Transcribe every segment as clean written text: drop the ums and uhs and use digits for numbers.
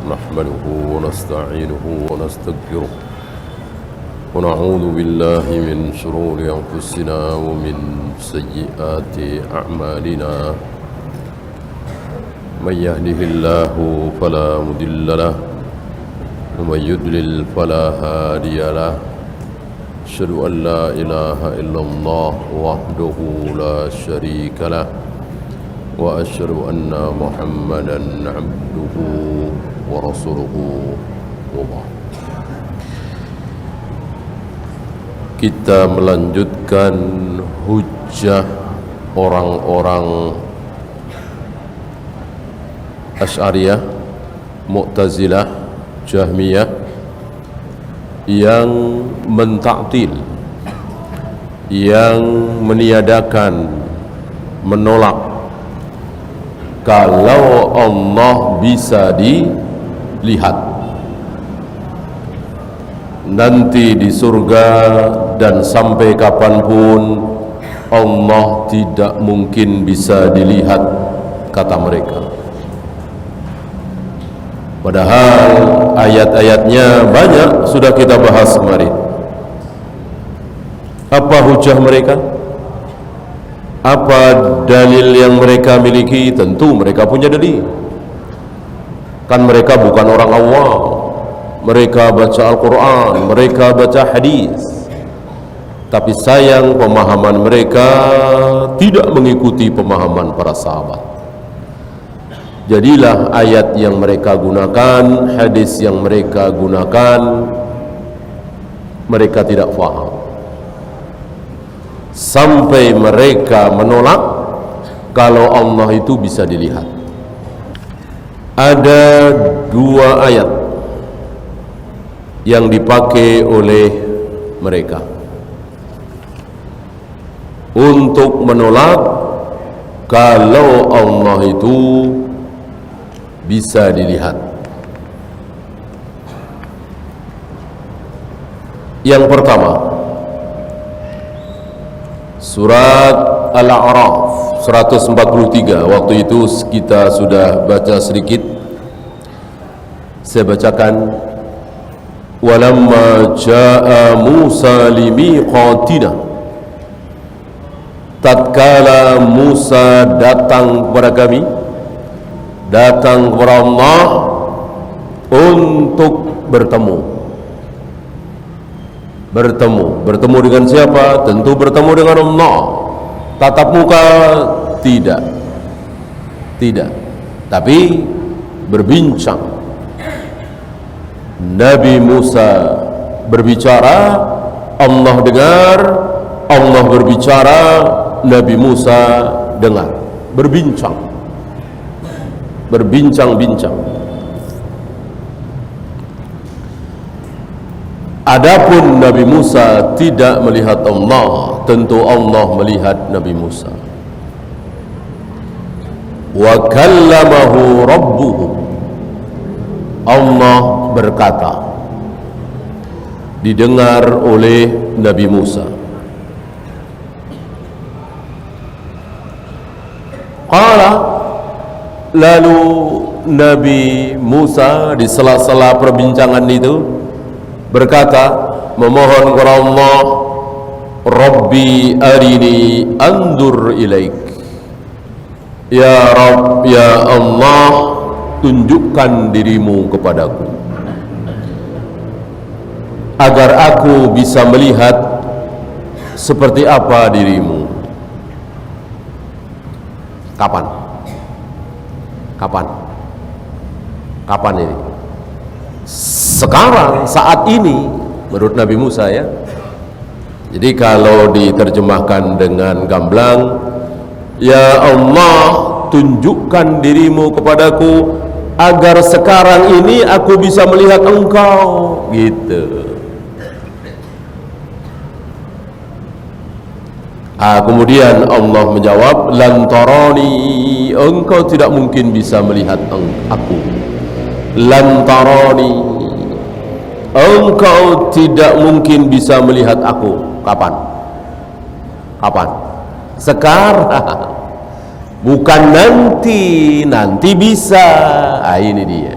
نحمده ونستعينه ونستغفره ونعوذ بالله من شرور أنفسنا ومن سيئات أعمالنا من يهده الله فلا مضل له ومن يضلل فلا هادي له أشهد أن لا إله إلا الله وحده لا شريك له وأشهد أن محمدا عبده ورسوله وبعد. Kita melanjutkan hujjah orang-orang Asy'ariyah, Mu'tazilah, Jahmiyah yang mentaktil, yang meniadakan, menolak kalau Allah bisa dilihat nanti di surga dan sampai kapanpun Allah tidak mungkin bisa dilihat, kata mereka. Padahal ayat-ayatnya banyak sudah kita bahas kemarin. Apa hujah mereka? Apa dalil yang mereka miliki? Tentu mereka punya dalil. Kan mereka bukan orang awam. Mereka baca Al-Quran, mereka baca hadis. Tapi sayang pemahaman mereka tidak mengikuti pemahaman para sahabat. Jadilah ayat yang mereka gunakan, hadis yang mereka gunakan, mereka tidak faham. Sampai mereka menolak kalau Allah itu bisa dilihat. Ada dua ayat yang dipakai oleh mereka untuk menolak kalau Allah itu bisa dilihat. Yang pertama, surat Al-A'raf 143. Waktu itu kita sudah baca sedikit. Saya bacakan. Walamma jaa Musa limiqatina, tatkala Musa datang kepada kami, datang kepada Allah untuk bertemu dengan siapa? Tentu bertemu dengan Allah. Tatap muka tidak, tapi berbincang. Nabi Musa berbicara, Allah dengar, Allah berbicara, Nabi Musa dengar, berbincang-bincang. Adapun Nabi Musa tidak melihat Allah, tentu Allah melihat Nabi Musa. Wa kallamahu rabbuhu, Allah berkata, didengar oleh Nabi Musa. Qala, lalu Nabi Musa di sela-sela perbincangan itu berkata, memohon kepada Allah, Rabbi arini andur ilaik. Ya Rabb, ya Allah, tunjukkan dirimu kepadaku agar aku bisa melihat seperti apa dirimu. Kapan ini? Sekarang, saat ini, menurut Nabi Musa ya. Jadi kalau diterjemahkan dengan gamblang, ya Allah, tunjukkan dirimu kepadaku agar sekarang ini aku bisa melihat engkau, gitu. Kemudian Allah menjawab, lan tarani, engkau tidak mungkin bisa melihat aku. Lan tarani, engkau tidak mungkin bisa melihat aku. Kapan? Sekarang. Bukan nanti bisa. Ini dia.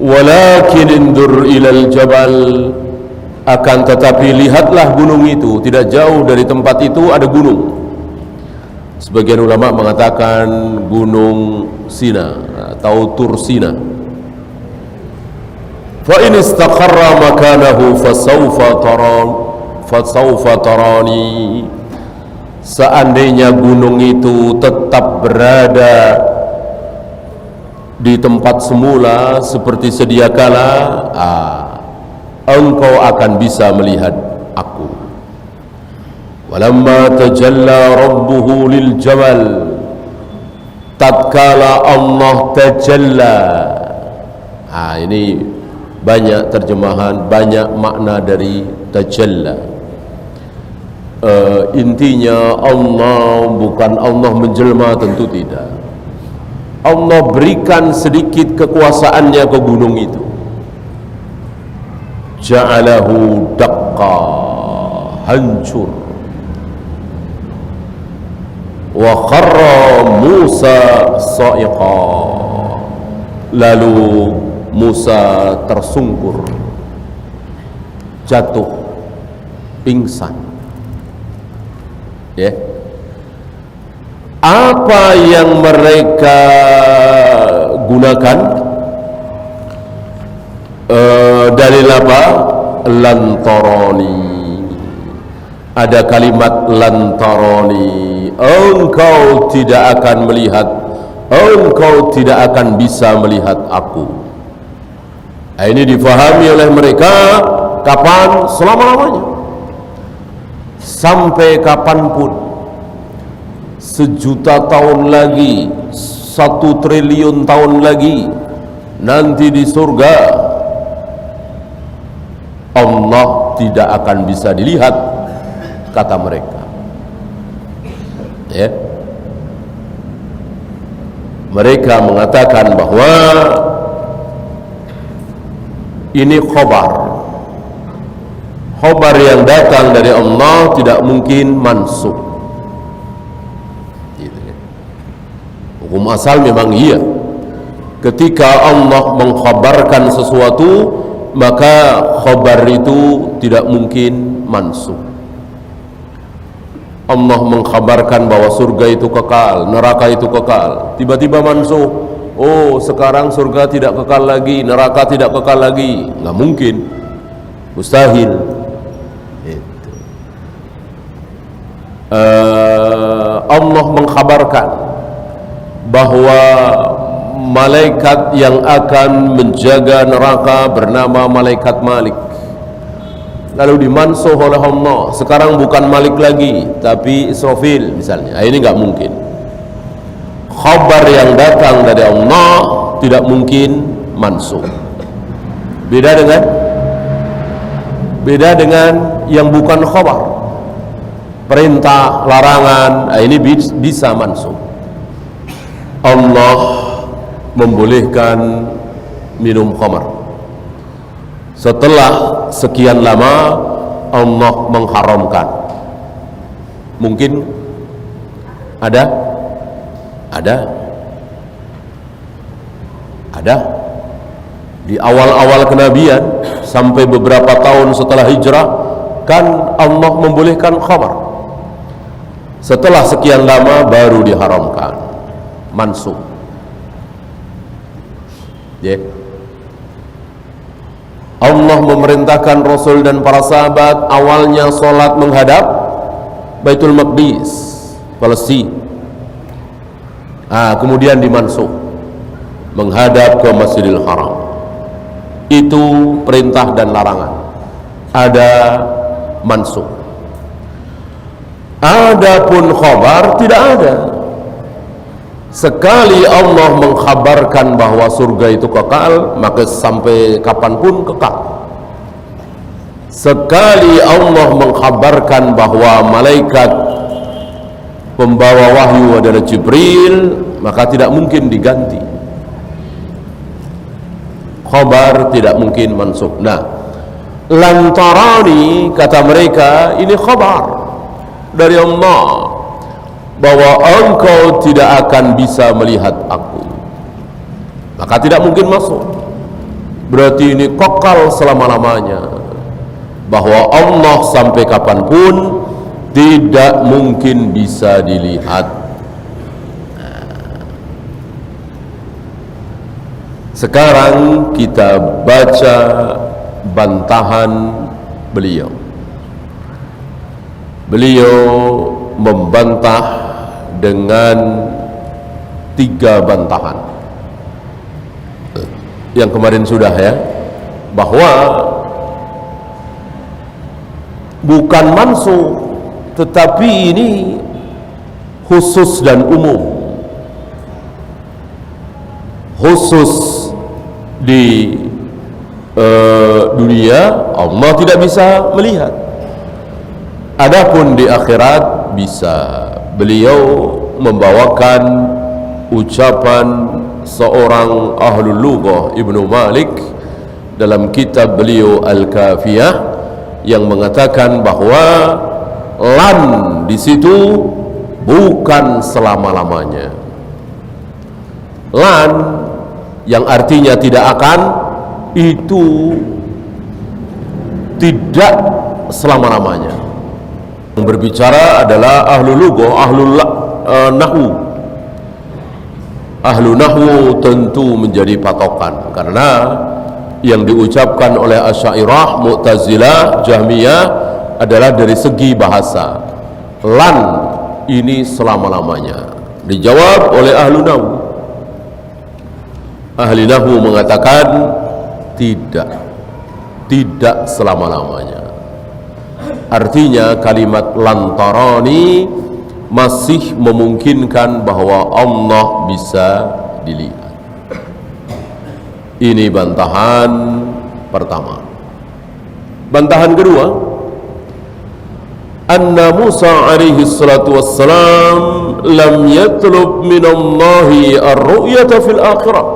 walakin indur ilal jabal, akan tetapi lihatlah gunung itu, tidak jauh dari tempat itu ada gunung. Sebagian ulama mengatakan gunung Sina atau Tur Sina. Fa in istaqarra makanahu fasawfa tarani, seandainya gunung itu tetap berada di tempat semula seperti sedia kala, engkau akan bisa melihat aku. Walamma tajalla rabbuhu lil jamal, tatkala Allah tajalla. Ini banyak terjemahan, banyak makna dari tajalla. Intinya Allah bukan Allah menjelma, tentu tidak. Allah berikan sedikit kekuasaannya ke gunung itu. Ja'alahu daqqa, hancur. Wa kharra Musa sa'iqa, lalu Musa tersungkur, jatuh, pingsan. Ya. Apa yang mereka gunakan? Dalil apa? Lantaroni. Ada kalimat lantaroni, engkau tidak akan melihat, engkau tidak akan bisa melihat aku. Ini difahami oleh mereka kapan? Selama-lamanya, sampai kapanpun, 1.000.000 tahun lagi, 1 triliun tahun lagi, nanti di surga Allah tidak akan bisa dilihat, kata mereka. Ya. Mereka mengatakan bahwa ini khobar yang datang dari Allah tidak mungkin mansukh. Hukum asal memang iya, ketika Allah mengkhabarkan sesuatu, maka khabar itu tidak mungkin mansukh. Allah mengkhabarkan bahwa surga itu kekal, neraka itu kekal, tiba-tiba mansukh. Oh, sekarang surga tidak kekal lagi, neraka tidak kekal lagi. Nggak mungkin, mustahil. Allah mengkhabarkan bahwa malaikat yang akan menjaga neraka bernama malaikat Malik, lalu dimansuh oleh Allah. Sekarang bukan Malik lagi, tapi Israfil misalnya. Ini nggak mungkin. Khabar yang datang dari Allah tidak mungkin mansuh. Beda dengan yang bukan khabar, perintah, larangan. Ini bisa mansuh. Allah membolehkan minum khamar, setelah sekian lama Allah mengharamkan. Mungkin ada di awal-awal kenabian sampai beberapa tahun setelah hijrah, kan Allah membolehkan khamar. Setelah sekian lama baru diharamkan, mansukh. Allah memerintahkan Rasul dan para sahabat awalnya sholat menghadap Baitul Maqdis, Palestina. Kemudian dimansukh menghadap ke Masjidil Haram. Itu perintah dan larangan, ada mansukh. Adapun khabar tidak ada. Sekali Allah mengkhabarkan bahwa surga itu kekal, maka sampai kapanpun kekal. Sekali Allah mengkhabarkan bahwa malaikat pembawa wahyu adalah Jibril, maka tidak mungkin diganti. Khabar tidak mungkin mansukh. Lantarani, kata mereka, ini khabar dari Allah bahwa engkau tidak akan bisa melihat aku, maka tidak mungkin masuk. berarti ini kekal selama-lamanya, bahwa Allah sampai kapanpun tidak mungkin bisa dilihat. Sekarang kita baca bantahan beliau. Beliau membantah dengan 3 bantahan yang kemarin sudah ya, bahwa bukan mansuh, tetapi ini khusus dan umum. Khusus di dunia Allah tidak bisa melihat, adapun di akhirat bisa. Beliau membawakan ucapan seorang ahlul lughah Ibnu Malik dalam kitab beliau Al-Kafiyah, yang mengatakan bahwa lan di situ bukan selama-lamanya. Lan yang artinya tidak akan, itu tidak selama-lamanya. Yang berbicara adalah ahlu lughah, ahlul nahwu. Ahlu nahwu tentu menjadi patokan, karena yang diucapkan oleh Asy'ariyah, Mu'tazilah, Jahmiyah adalah dari segi bahasa. Lan ini selama-lamanya. Dijawab oleh ahlu nahwu. Ahli nahwu mengatakan tidak selama-lamanya. Artinya kalimat lantarani masih memungkinkan bahwa Allah bisa dilihat. Ini bantahan pertama. Bantahan kedua, anna Musa alaihi salatu wassalam lam yatlub minallahi ar-ru'yata fil akhirah.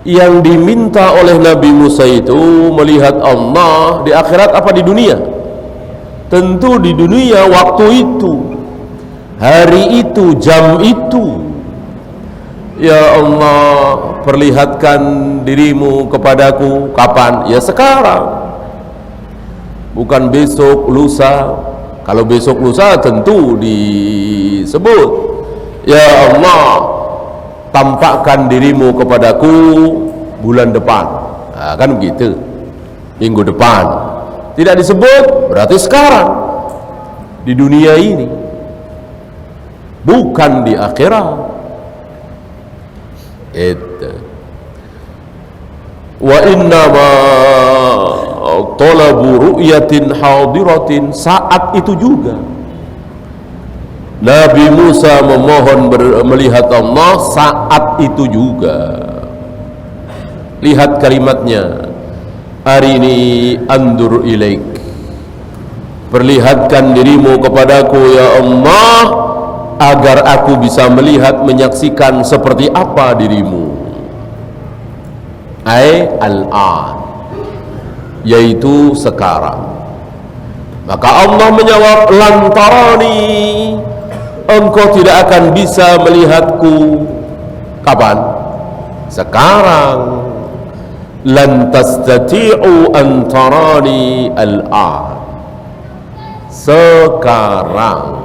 Yang diminta oleh Nabi Musa itu melihat Allah di akhirat apa di dunia? Tentu di dunia, waktu itu, hari itu, jam itu. Ya Allah, perlihatkan dirimu kepadaku. Kapan? Ya sekarang, bukan besok, lusa. Kalau besok, lusa tentu disebut, ya Allah, tampakkan dirimu kepadaku bulan depan. Nah, kan begitu, minggu depan. Tidak disebut, berarti sekarang, di dunia ini, bukan di akhirat. Wa innama talabu ru'yatin hadiratin. Saat itu juga Nabi Musa memohon melihat Allah, saat itu juga. Lihat kalimatnya, arini andur ilaik, perlihatkan dirimu kepadaku ya Allah, agar aku bisa melihat, menyaksikan seperti apa dirimu. Al-an, yaitu sekarang. Maka Allah menjawab, lantarani, engkau tidak akan bisa melihatku. Kapan? Sekarang. Lan tastati'u an tarani al-an, sekarang.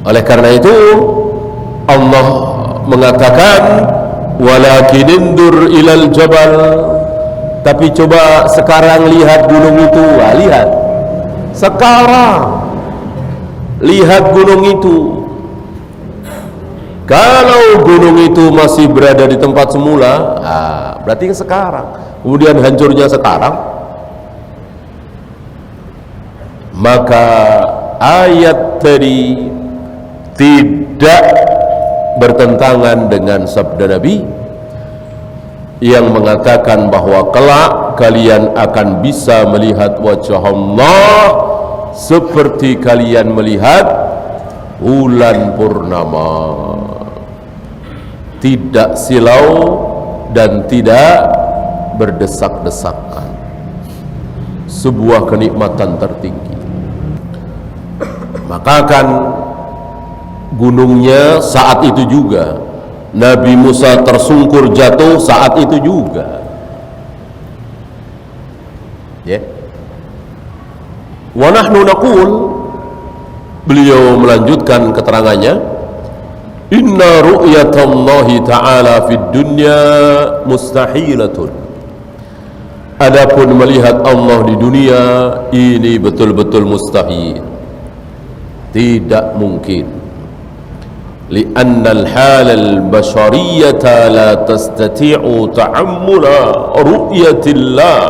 Oleh karena itu Allah mengatakan, walakin indur ilal jabal, tapi coba sekarang lihat gunung itu. Lihat sekarang, lihat gunung itu. Kalau gunung itu masih berada di tempat semula, berarti sekarang. Kemudian hancurnya sekarang, maka ayat tadi tidak bertentangan dengan sabda Nabi yang mengatakan bahwa kelak kalian akan bisa melihat wajah Allah seperti kalian melihat bulan purnama. Tidak silau dan tidak berdesak-desakan. Sebuah kenikmatan tertinggi. Maka kan gunungnya saat itu juga, Nabi Musa tersungkur jatuh saat itu juga. Ya. Wa nahnu naqul, beliau melanjutkan keterangannya, inna ru'yatallahi ta'ala fid dunya mustahilatun. Adapun melihat Allah di dunia ini betul-betul mustahil, tidak mungkin. Li'anna al-hal al-bashariyata la tastati'u ta'ammula ru'yatillah.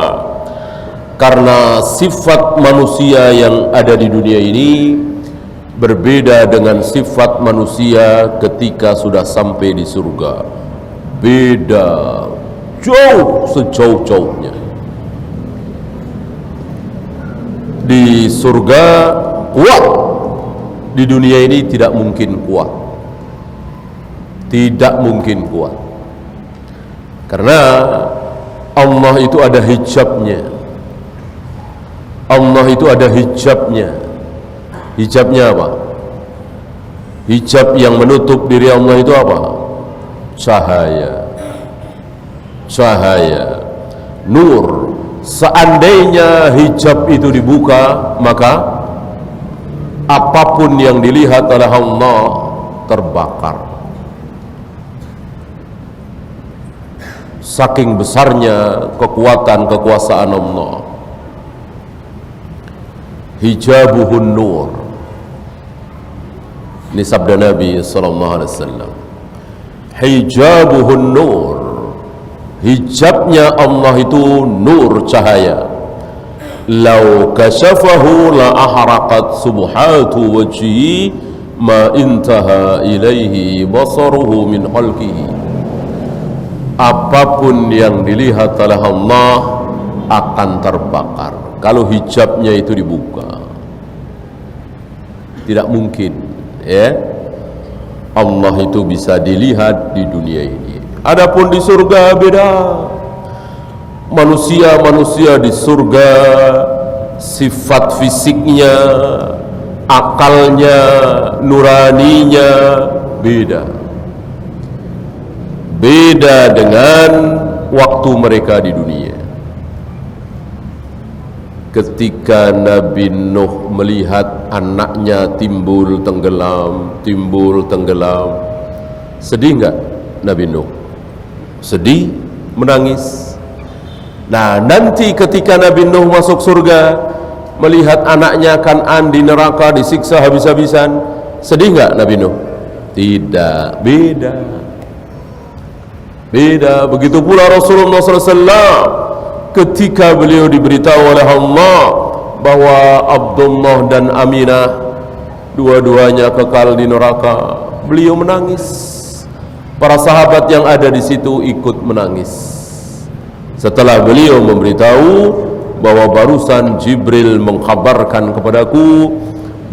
Karena sifat manusia yang ada di dunia ini berbeda dengan sifat manusia ketika sudah sampai di surga. Beda jauh sejauh-jauhnya. Di surga kuat, di dunia ini tidak mungkin kuat. Tidak mungkin kuat. Karena Allah itu ada hijabnya. Allah itu ada hijabnya. Hijabnya apa? Hijab yang menutup diri Allah itu apa? Cahaya. Cahaya, nur. Seandainya hijab itu dibuka, maka apapun yang dilihat oleh Allah terbakar. Saking besarnya kekuasaan Allah. Hijabuhun nur. Ini sabda Nabi sallallahu alaihi wasallam. Hijabuhun nur. Hijabnya Allah itu nur, cahaya. Lau kasyafahu la ahraqat subhatu wajhi ma intaha ilaihi basaruhu min khalqihi. Apapun yang dilihat oleh Allah akan terbakar kalau hijabnya itu dibuka. Tidak mungkin, ya. Allah itu bisa dilihat di dunia ini. Adapun di surga beda. Manusia di surga sifat fisiknya, akalnya, nuraninya beda. Beda dengan waktu mereka di dunia. Ketika Nabi Nuh melihat anaknya timbul tenggelam, sedih enggak Nabi Nuh? Sedih, menangis. Nah, nanti ketika Nabi Nuh masuk surga, melihat anaknya Kan'an di neraka disiksa habis-habisan, sedih enggak Nabi Nuh? Tidak, beda. Beda. Begitu pula Rasulullah SAW ketika beliau diberitahu oleh Allah bahwa Abdullah dan Aminah dua-duanya kekal di neraka, beliau menangis. Para sahabat yang ada di situ ikut menangis. Setelah beliau memberitahu bahwa barusan Jibril mengkhabarkan kepadaku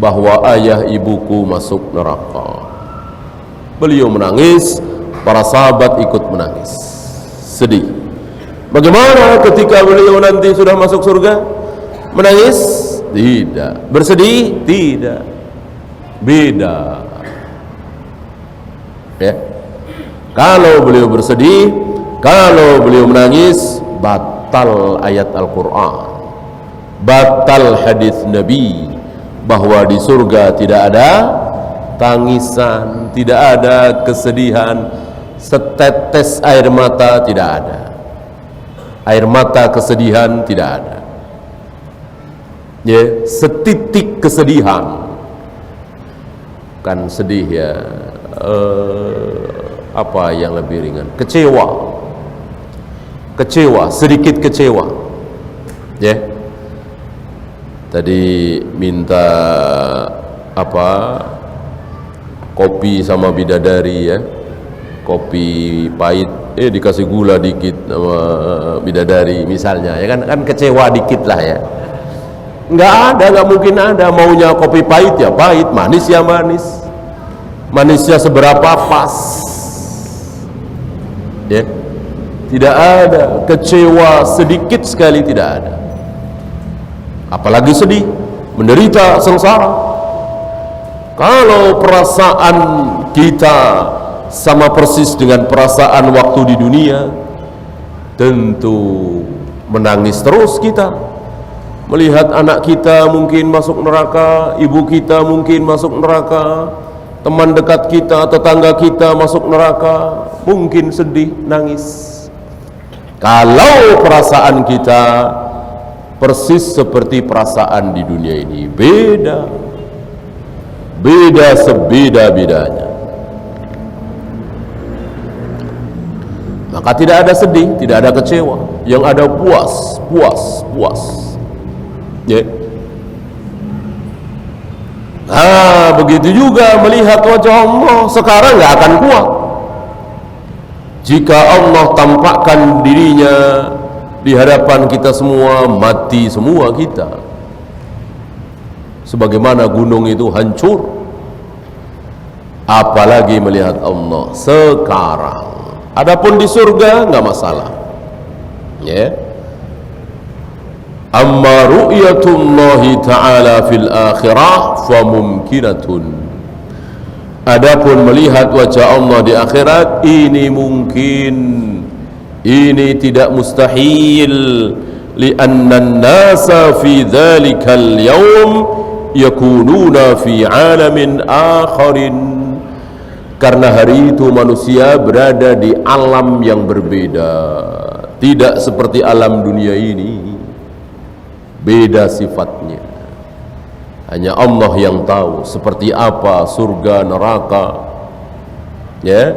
bahwa ayah ibuku masuk neraka. Beliau menangis, para sahabat ikut menangis, sedih. Bagaimana ketika beliau nanti sudah masuk surga? Menangis? Tidak. Bersedih? Tidak. Beda. Ya. Kalau beliau bersedih, kalau beliau menangis, batal ayat Al-Quran, batal hadis Nabi bahwa di surga tidak ada tangisan, tidak ada kesedihan, setetes air mata tidak ada. Air mata kesedihan tidak ada. Ya, setitik kesedihan. Kan sedih ya. Apa yang lebih ringan? Kecewa. Kecewa, sedikit kecewa. Ya. Tadi minta apa? Kopi sama bidadari ya. Kopi pahit, dikasih gula dikit sama bidadari misalnya, ya kan kecewa dikit lah ya. Nggak mungkin ada. Maunya kopi pahit ya pahit, manis ya manis. Manisnya seberapa pas, ya. Tidak ada. Kecewa sedikit sekali tidak ada. Apalagi sedih, menderita, sengsara. Kalau perasaan kita sama persis dengan perasaan waktu di dunia, tentu menangis terus kita melihat anak kita mungkin masuk neraka, ibu kita mungkin masuk neraka, teman dekat kita, tetangga kita masuk neraka, mungkin sedih, nangis. Kalau perasaan kita persis seperti perasaan di dunia ini, beda sebeda-bedanya. Maka tidak ada sedih, tidak ada kecewa, yang ada puas. Ya. Begitu juga melihat wajah Allah sekarang nggak akan kuat. Jika Allah tampakkan dirinya di hadapan kita semua, mati semua kita. Sebagaimana gunung itu hancur, apalagi melihat Allah sekarang. Adapun di surga nggak masalah. Ya. Amma ru'yatullahi ta'ala fil akhirah fa mumkinatun. Adapun melihat wajah Allah di akhirat, ini mungkin, ini tidak mustahil, li'anna an-nasa fi dhalikal yawm yakununa fi alamin akharin. Karena hari itu manusia berada di alam yang berbeda, tidak seperti alam dunia ini, beda sifatnya. Hanya Allah yang tahu seperti apa surga neraka. Ya,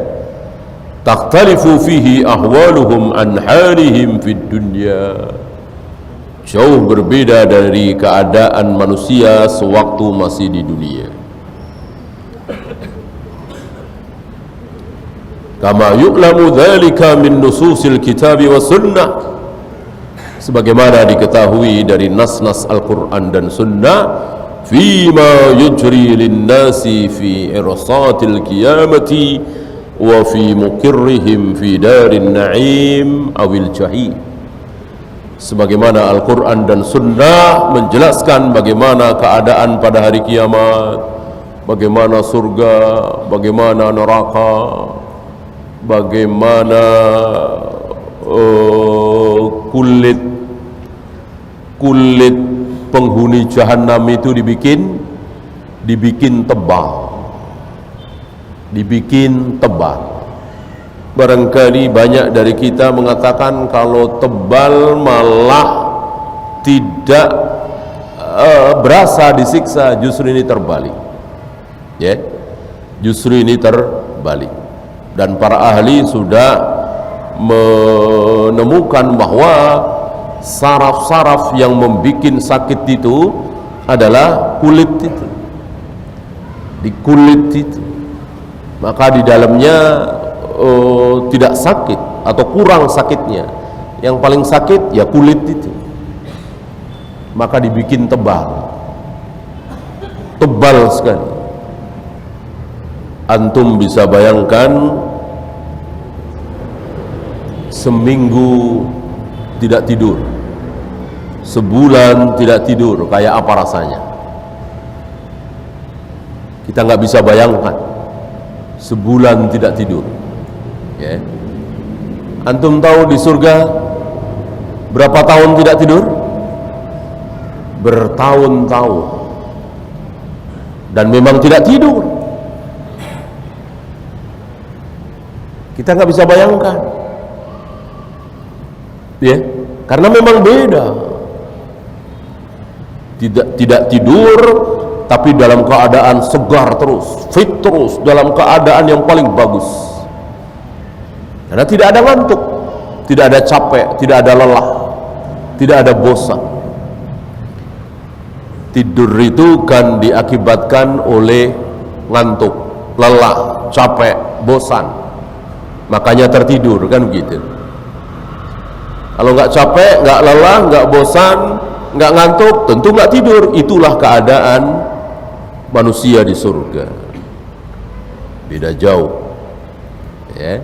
takhtalifu fihi ahwaluhum an halihim fid dunya. Jauh berbeda dari keadaan manusia sewaktu masih di dunia. Kama yu'lamu dzalika min nususil kitab wa sunnah, sebagaimana diketahui dari nas-nas Al-Quran dan Sunnah, fima yujri linnasi fi irsatil qiyamati wa fi muqirrihim fi darin na'im awil jahim. Sebagaimana Al-Quran dan Sunnah menjelaskan bagaimana keadaan pada hari kiamat, bagaimana surga, bagaimana neraka, bagaimana kulit penghuni jahanam itu dibikin tebal. Barangkali banyak dari kita mengatakan kalau tebal malah tidak berasa disiksa, justru ini terbalik. Ya, justru ini terbalik. Dan para ahli sudah menemukan bahwa saraf-saraf yang membuat sakit itu adalah kulit itu. Di kulit itu, maka di dalamnya tidak sakit atau kurang sakitnya. Yang paling sakit ya kulit itu, maka dibikin tebal sekali. Antum bisa bayangkan seminggu tidak tidur, sebulan tidak tidur, kayak apa rasanya? Kita nggak bisa bayangkan sebulan tidak tidur. Ya. Antum tahu di surga berapa tahun tidak tidur? Bertahun-tahun. Dan memang tidak tidur. Kita nggak bisa bayangkan. Ya, karena memang beda. Tidak tidur, tapi dalam keadaan segar terus, fit terus, dalam keadaan yang paling bagus. Karena tidak ada ngantuk, tidak ada capek, tidak ada lelah, tidak ada bosan. Tidur itu kan diakibatkan oleh ngantuk, lelah, capek, bosan. Makanya tertidur, kan begitu. Kalau nggak capek, nggak lelah, nggak bosan, nggak ngantuk, tentu nggak tidur. Itulah keadaan manusia di surga. Beda jauh. Ya.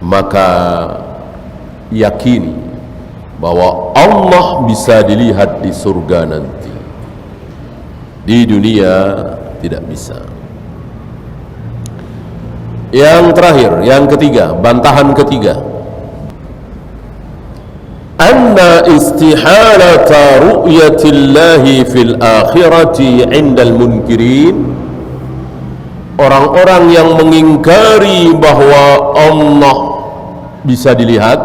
Maka yakini bahwa Allah bisa dilihat di surga nanti. Di dunia tidak bisa. Yang terakhir, yang ketiga, bantahan ketiga, anna istihalata ru'yatillahi fil akhirati 'indal munkirin, orang-orang yang mengingkari bahwa Allah bisa dilihat,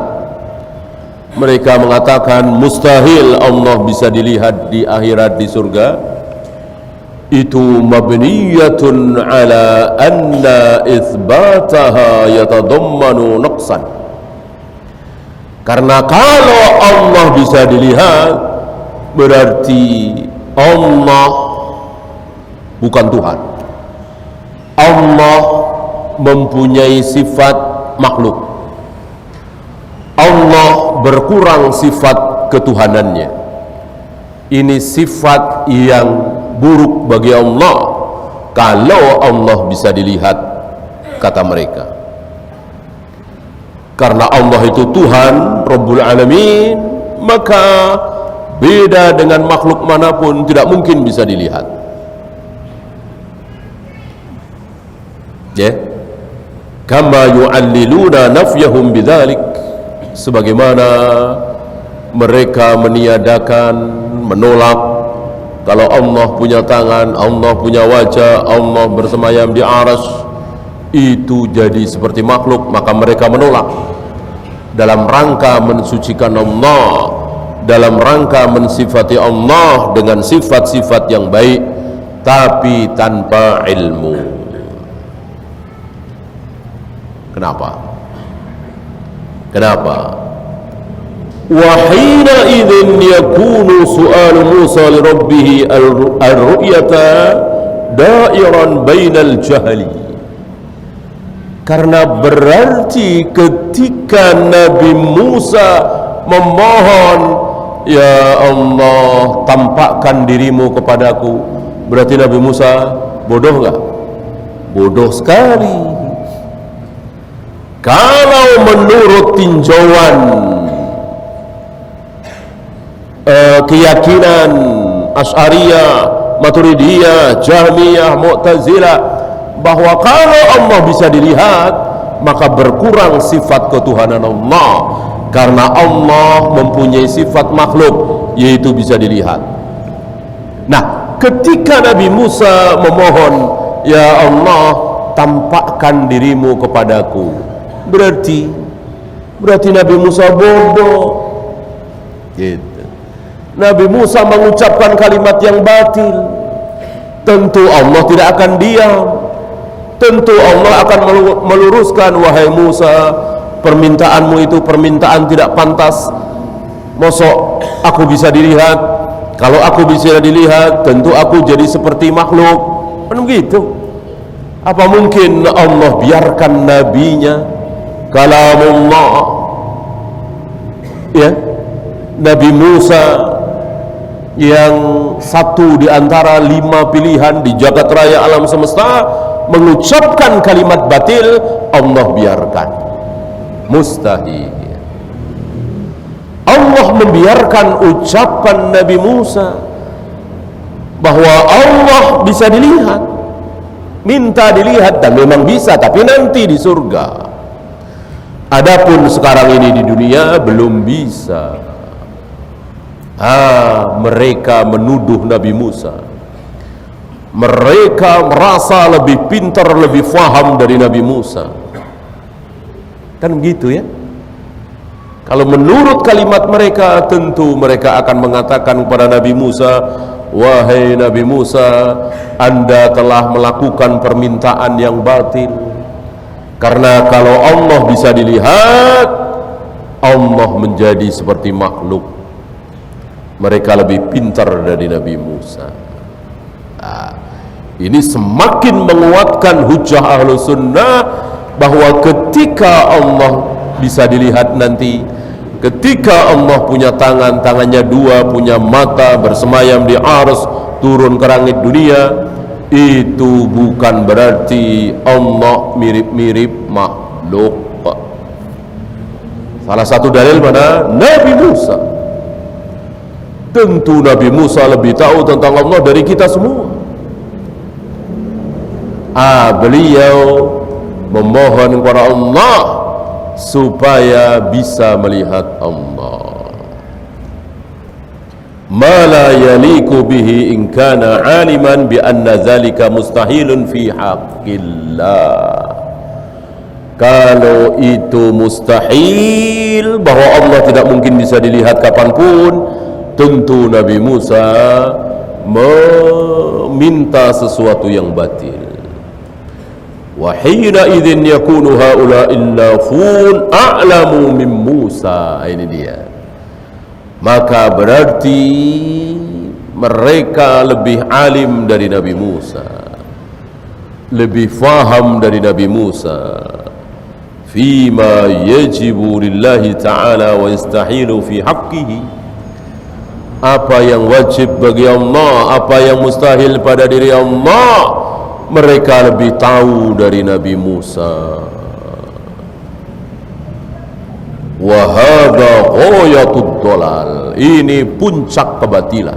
mereka mengatakan mustahil Allah bisa dilihat di akhirat, di surga. Itu mabniyatun ala anna itsbataha yatadammanu naqsan. Karena kalau Allah bisa dilihat, berarti Allah bukan Tuhan. Allah mempunyai sifat makhluk. Allah berkurang sifat ketuhanannya. Ini sifat yang buruk bagi Allah kalau Allah bisa dilihat, kata mereka. Karena Allah itu Tuhan Rabbul Alamin, maka beda dengan makhluk manapun, tidak mungkin bisa dilihat. Ya, kama yu'alliluna nafyahum bidzalik, sebagaimana mereka meniadakan, menolak kalau Allah punya tangan, Allah punya wajah, Allah bersemayam di arsy, itu jadi seperti makhluk, maka mereka menolak dalam rangka mensucikan Allah, dalam rangka mensifati Allah dengan sifat-sifat yang baik, tapi tanpa ilmu. Kenapa? Kenapa? Wahina idzin yakunu su'al Musa li rabbih ar-ru'yata da'iran bainal jahli. Karena berarti ketika Nabi Musa memohon, ya Allah tampakkan dirimu kepadaku, berarti Nabi Musa bodoh enggak? Bodoh sekali. Kalau menurut tinjauan keyakinan Asy'ariyah, Maturidiyah, Jahmiyah, Mu'tazilah, bahwa kalau Allah bisa dilihat, maka berkurang sifat ketuhanan Allah, karena Allah mempunyai sifat makhluk, yaitu bisa dilihat. Nah, ketika Nabi Musa memohon, ya Allah tampakkan dirimu kepadaku, berarti Nabi Musa bodoh gitu. Nabi Musa mengucapkan kalimat yang batil. Tentu Allah tidak akan diam. Tentu Allah akan meluruskan, wahai Musa, permintaanmu itu permintaan tidak pantas. Mosok aku bisa dilihat? Kalau aku bisa dilihat, tentu aku jadi seperti makhluk. Kan begitu. Apa mungkin Allah biarkan nabinya, kalamullah, ya, Nabi Musa yang satu di antara 5 pilihan di jagat raya alam semesta mengucapkan kalimat batil, Allah biarkan? Mustahil. Allah membiarkan ucapan Nabi Musa bahwa Allah bisa dilihat, minta dilihat, dan memang bisa, tapi nanti di surga. Adapun sekarang ini di dunia belum bisa. Mereka menuduh Nabi Musa. Mereka merasa lebih pintar, lebih faham dari Nabi Musa. Kan begitu ya? Kalau menurut kalimat mereka, tentu mereka akan mengatakan kepada Nabi Musa, wahai Nabi Musa, Anda telah melakukan permintaan yang batil. Karena kalau Allah bisa dilihat, Allah menjadi seperti makhluk. Mereka lebih pintar dari Nabi Musa. Ini semakin menguatkan hujah ahlu sunnah bahwa ketika Allah bisa dilihat nanti, ketika Allah punya tangan, tangannya 2, punya mata, bersemayam di arsy, turun ke langit dunia, itu bukan berarti Allah mirip-mirip makhluk. Salah satu dalil mana? Nabi Musa. Tentu Nabi Musa lebih tahu tentang Allah dari kita semua. Beliau memohon kepada Allah supaya bisa melihat Allah. Ma la yaliku bihi in kana aliman bi anna zalika mustahilun fi haqqillah. Kalau itu mustahil, bahwa Allah tidak mungkin bisa dilihat kapanpun, tentu Nabi Musa meminta sesuatu yang batil. Wa hina idzin yakunu haula illafun a'lamu min Musa. Ini dia. Maka berarti mereka lebih alim dari Nabi Musa, lebih faham dari Nabi Musa fima yajibu lillahi ta'ala wa yastahilu fi haqqihi. Apa yang wajib bagi Allah, apa yang mustahil pada diri Allah, mereka lebih tahu dari Nabi Musa. Wa hadha ghayatud dhalal. Ini puncak kebatilan,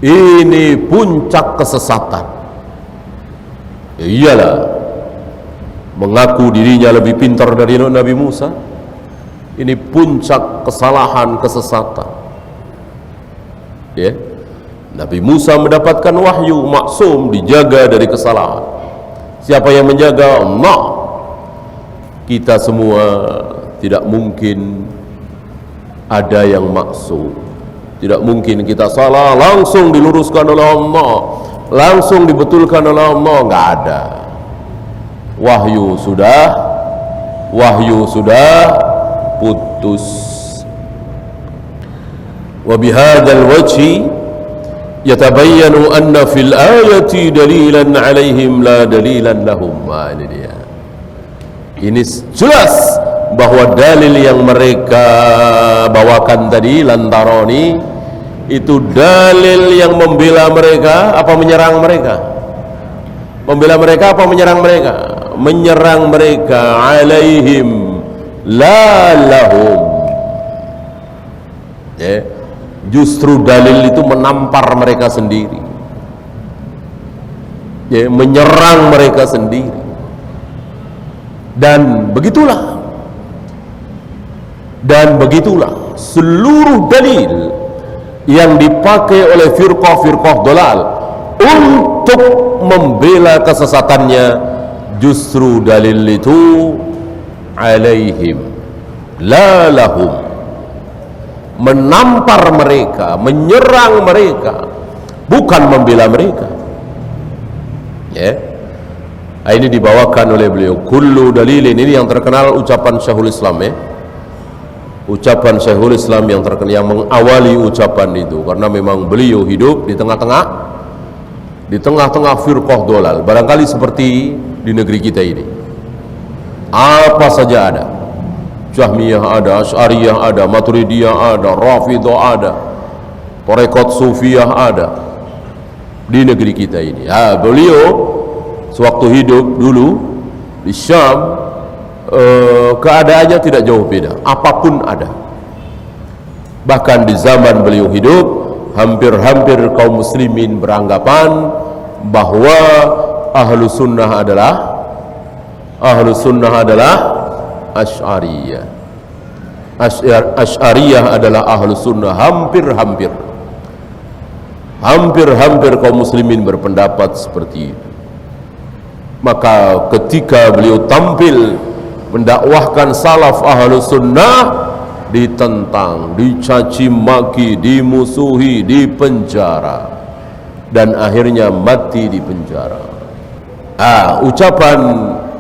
ini puncak kesesatan. Iyalah, mengaku dirinya lebih pintar dari Nabi Musa, ini puncak kesalahan, kesesatan. Ya, Nabi Musa mendapatkan wahyu, maksum, dijaga dari kesalahan. Siapa yang menjaga? Allah. Kita semua tidak mungkin ada yang maksum. Tidak mungkin kita salah langsung diluruskan oleh Allah, langsung dibetulkan oleh Allah. Enggak ada. Wahyu sudah putus. Wa bihadzal wajhi yatabayyanu anna fil ayati dalilan 'alaihim la dalilan lahum. Ini dia. Ini jelas bahwa dalil yang mereka bawakan tadi, lantaroni, itu dalil yang membela mereka apa menyerang mereka? Membela mereka apa menyerang mereka? Menyerang mereka, alaihim la lahum. Ya, justru dalil itu menampar mereka sendiri. Ya, menyerang mereka sendiri. Dan begitulah seluruh dalil yang dipakai oleh firqah-firqah dolal untuk membela kesesatannya, justru dalil itu alaihim la lahum, menampar mereka, menyerang mereka, bukan membela mereka. Ya, ini dibawakan oleh beliau. Kullu dalilin, ini yang terkenal ucapan Syekhul Islam, ya. Ucapan Syekhul Islam yang terkenal, yang mengawali ucapan itu, karena memang beliau hidup di tengah-tengah firqah dolal, barangkali seperti di negeri kita ini. Apa saja ada. Jahmiyah ada, Asy'ariyah ada, Maturidiyah ada, Rafidhah ada, Tarekat Sufiyah ada di negeri kita ini. Beliau sewaktu hidup dulu di Syam, keadaannya tidak jauh beda, apapun ada. Bahkan di zaman beliau hidup, hampir-hampir kaum muslimin beranggapan bahwa ahlu sunnah adalah Asy'ariyah. Asy'ariyah adalah ahlu sunnah. Hampir-hampir kaum muslimin berpendapat seperti itu. Maka ketika beliau tampil mendakwahkan salaf ahlu sunnah, ditentang, dicaci maki, dimusuhi, dipenjara, dan akhirnya mati di penjara. Ucapan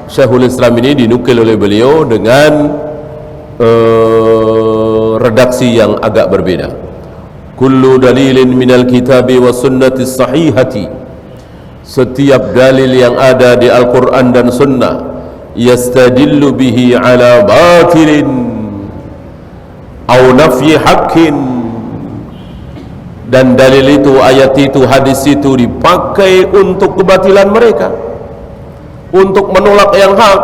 Syekhul Islam ini dinukil oleh beliau dengan redaksi yang agak berbeda. Kullu dalilin minal kitabi wa sunnati sahihati, setiap dalil yang ada di Al-Quran dan Sunnah, yastadillu bihi ala batilin au nafyi haqqin, dan dalil itu, ayat itu, hadis itu dipakai untuk kebatilan mereka, untuk menolak yang hak.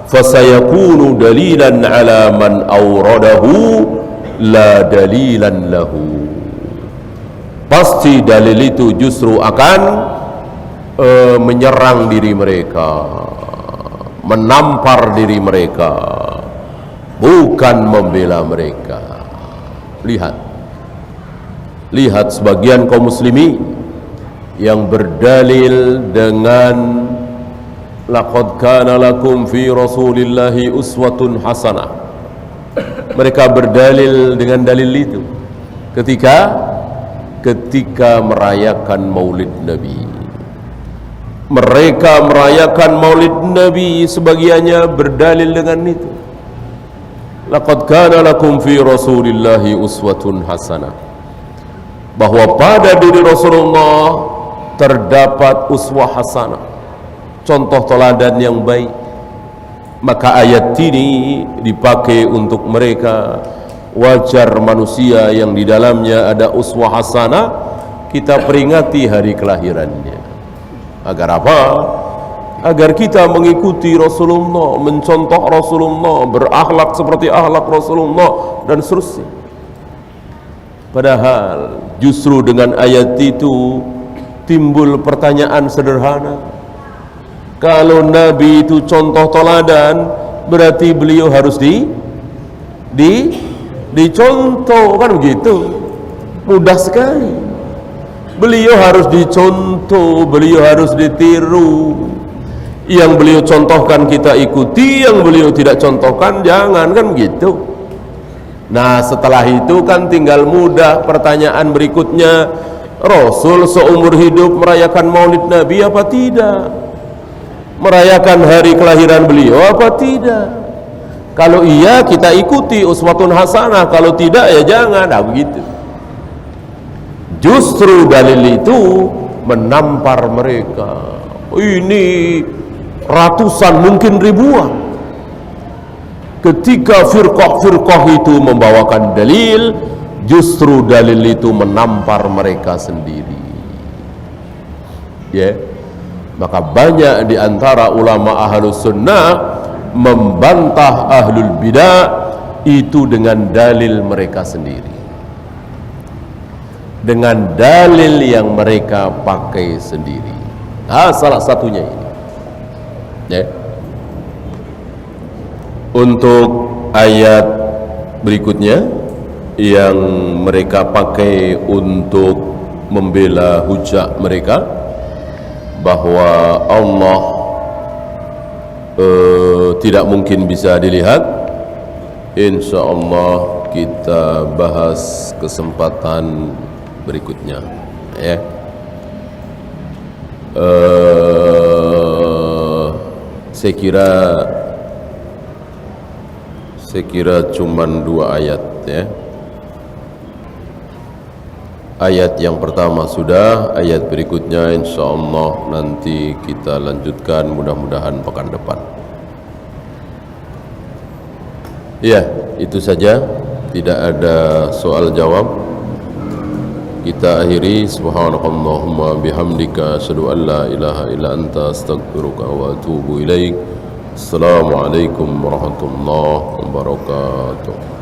Fasayakunu dalilan ala man awradahu la dalilan lahu, pasti dalil itu justru akan menyerang diri mereka, menampar diri mereka, bukan membela mereka. Lihat sebagian kaum muslimin yang berdalil dengan laqad kana lakum fi rasulillahi uswatun hasanah. Mereka berdalil dengan dalil itu ketika merayakan Maulid Nabi. Mereka merayakan Maulid Nabi, sebagiannya berdalil dengan itu. Laqad kana lakum fi rasulillahi uswatun hasanah, bahwa pada diri Rasulullah terdapat uswah hasanah, contoh teladan yang baik. Maka ayat ini dipakai untuk mereka. Wajar manusia yang di dalamnya ada uswah hasanah kita peringati hari kelahirannya. Agar apa? Agar kita mengikuti Rasulullah, mencontoh Rasulullah, berakhlak seperti akhlak Rasulullah, dan seterusnya. Padahal justru dengan ayat itu timbul pertanyaan sederhana. Kalau Nabi itu contoh teladan, berarti beliau harus dicontoh, kan begitu? Mudah sekali. Beliau harus dicontoh, beliau harus ditiru. Yang beliau contohkan kita ikuti, yang beliau tidak contohkan jangan, kan begitu? Nah, setelah itu kan tinggal mudah pertanyaan berikutnya. Rasul seumur hidup merayakan Maulid Nabi apa tidak? Merayakan hari kelahiran beliau apa tidak? Kalau iya kita ikuti uswatun hasanah, kalau tidak ya jangan. Nah, begitu. Justru dalil itu menampar mereka. Ini ratusan, mungkin ribuan. Ketika firqah-firqah itu membawakan dalil, justru dalil itu menampar mereka sendiri. Ya, maka banyak di antara ulama ahlus sunnah membantah ahlul bidah itu dengan dalil mereka sendiri, dengan dalil yang mereka pakai sendiri. Nah, salah satunya ini. Ya. Untuk ayat berikutnya yang mereka pakai untuk membela hujah mereka bahwa Allah tidak mungkin bisa dilihat, insya Allah kita bahas kesempatan berikutnya. Ya. Saya kira cuman 2 ayat, ya. Ayat yang pertama sudah, ayat berikutnya insya Allah nanti kita lanjutkan, mudah-mudahan pekan depan. Ya, itu saja, tidak ada soal jawab. Kita akhiri. Subhanakallahumma bihamdika asyhadu an la ilaha illa anta astaghfiruka wa atubu ilaik. Assalamualaikum warahmatullahi wabarakatuh.